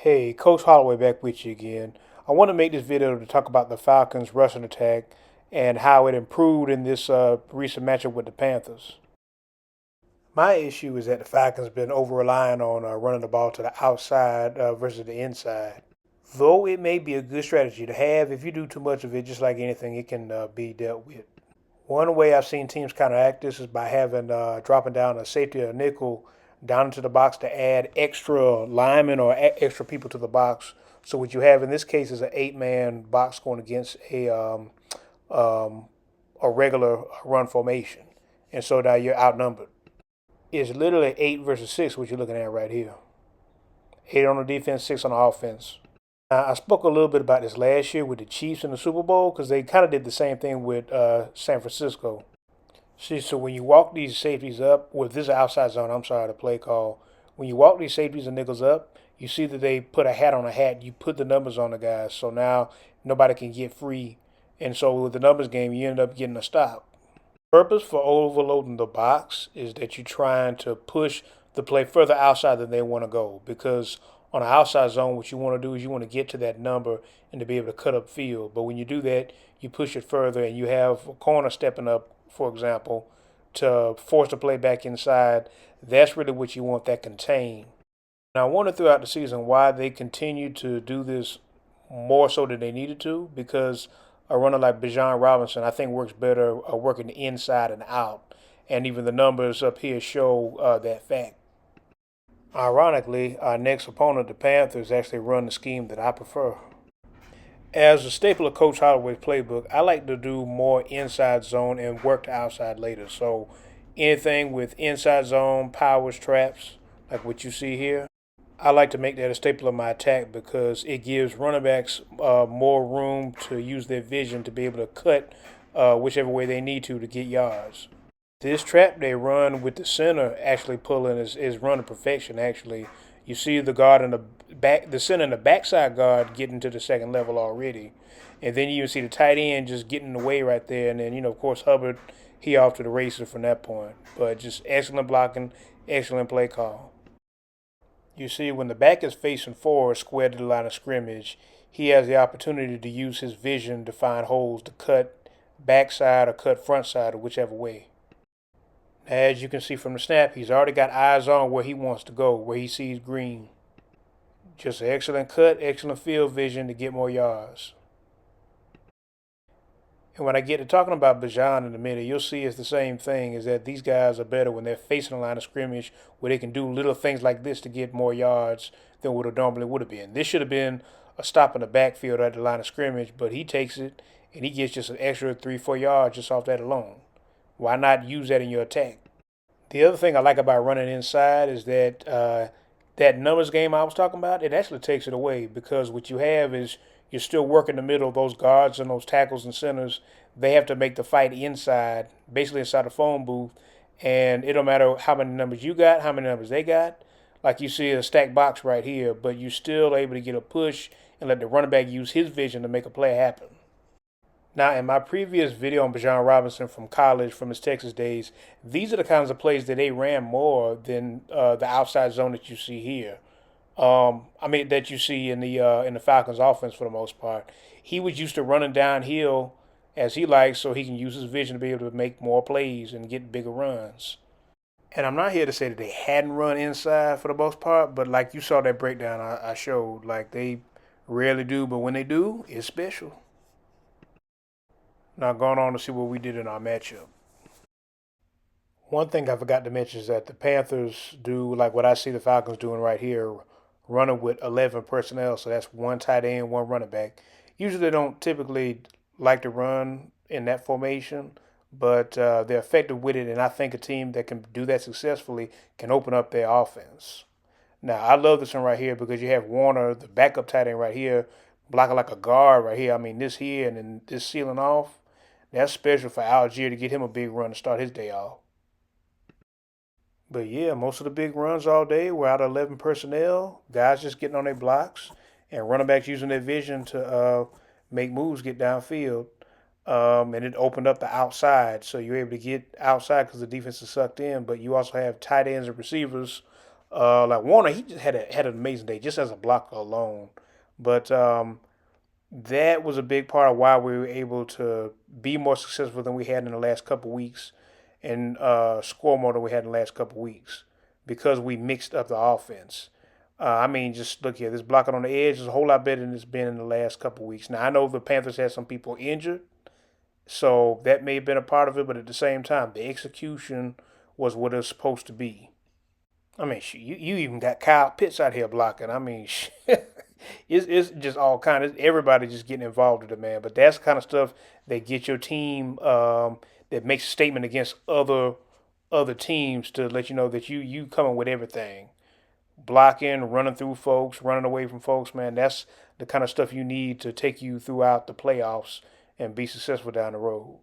Hey, Coach Holloway back with you again. I want to make this video to talk about the Falcons' rushing attack and how it improved in this recent matchup with the Panthers. My issue is that the Falcons been over relying on running the ball to the outside versus the inside. Though it may be a good strategy to have, if you do too much of it, just like anything, it can be dealt with. One way I've seen teams counteract this is by having dropping down a safety or a nickel down into the box to add extra linemen or extra people to the box. So what you have in this case is an eight-man box going against um, a regular run formation, and so now you're outnumbered. It's literally 8 versus 6 what you're looking at right here. 8 on the defense, 6 on the offense. I spoke a little bit about this last year with the Chiefs in the Super Bowl because they kind of did the same thing with San Francisco. See, so when you walk these safeties up, with this outside zone, I'm sorry, the play call. When you walk these safeties and nickels up, you see that they put a hat on a hat. You put the numbers on the guys, so now nobody can get free. And so with the numbers game, you end up getting a stop. Purpose for overloading the box is that you're trying to push the play further outside than they want to go. Because on the outside zone, what you want to do is you want to get to that number and to be able to cut up field. But when you do that, you push it further and you have a corner stepping up, for example, to force the play back inside. That's really what you want that contain. Now, I wonder throughout the season why they continue to do this more so than they needed to, because a runner like Bijan Robinson, I think, works better working inside and out. And even the numbers up here show that fact. Ironically, our next opponent, the Panthers, actually run the scheme that I prefer. As a staple of Coach Holloway's playbook, I like to do more inside zone and work the outside later. So anything with inside zone, powers, traps, like what you see here, I like to make that a staple of my attack because it gives running backs more room to use their vision to be able to cut whichever way they need to get yards. This trap they run with the center actually pulling is run to perfection. Actually, you see the guard in the back, the center and the backside guard getting to the second level already, and then you even see the tight end just getting in the way right there. And then of course Hubbard, he off to the races from that point. But just excellent blocking, excellent play call. You see when the back is facing forward, square to the line of scrimmage, he has the opportunity to use his vision to find holes to cut backside or cut front side or whichever way. As you can see from the snap, he's already got eyes on where he wants to go, where he sees green. Just an excellent cut, excellent field vision to get more yards. And when I get to talking about Bijan in a minute, you'll see it's the same thing, is that these guys are better when they're facing a line of scrimmage where they can do little things like this to get more yards than what it normally would have been. This should have been a stop in the backfield at the line of scrimmage, but he takes it and he gets just an extra 3-4 yards just off that alone. Why not use that in your attack? The other thing I like about running inside is that that numbers game I was talking about, it actually takes it away because what you have is you're still working the middle. Those guards and those tackles and centers, they have to make the fight inside, basically inside the phone booth. And it don't matter how many numbers you got, how many numbers they got. Like you see a stacked box right here, but you're still able to get a push and let the running back use his vision to make a play happen. Now, in my previous video on Bijan Robinson from college, from his Texas days, these are the kinds of plays that they ran more than the outside zone that you see here. I mean, that you see in the Falcons offense for the most part. He was used to running downhill as he likes, so he can use his vision to be able to make more plays and get bigger runs. And I'm not here to say that they hadn't run inside for the most part, but like you saw that breakdown I showed, like they rarely do, but when they do, it's special. Now, going on to see what we did in our matchup. One thing I forgot to mention is that the Panthers do like what I see the Falcons doing right here, running with 11 personnel. So that's one tight end, one running back. Usually they don't typically like to run in that formation, but they're effective with it. And I think a team that can do that successfully can open up their offense. Now, I love this one right here because you have Warner, the backup tight end right here, blocking like a guard right here. I mean, this here and then this sealing off. That's special for Algier to get him a big run to start his day off. But yeah, most of the big runs all day were out of 11 personnel. Guys just getting on their blocks and running backs using their vision to make moves, get downfield. And it opened up the outside. So you're able to get outside because the defense is sucked in. But you also have tight ends and receivers Like Warner, he just had an amazing day just as a blocker alone. But that was a big part of why we were able to be more successful than we had in the last couple of weeks and score more than we had in the last couple of weeks because we mixed up the offense. I mean, just look here. This blocking on the edge is a whole lot better than it's been in the last couple of weeks. Now, I know the Panthers had some people injured, so that may have been a part of it, but at the same time, the execution was what it was supposed to be. I mean, you even got Kyle Pitts out here blocking. I mean, it's just all kind of everybody just getting involved with it, man. But that's the kind of stuff that get your team that makes a statement against other teams to let you know that you coming with everything, blocking, running through folks, running away from folks, man. That's the kind of stuff you need to take you throughout the playoffs and be successful down the road.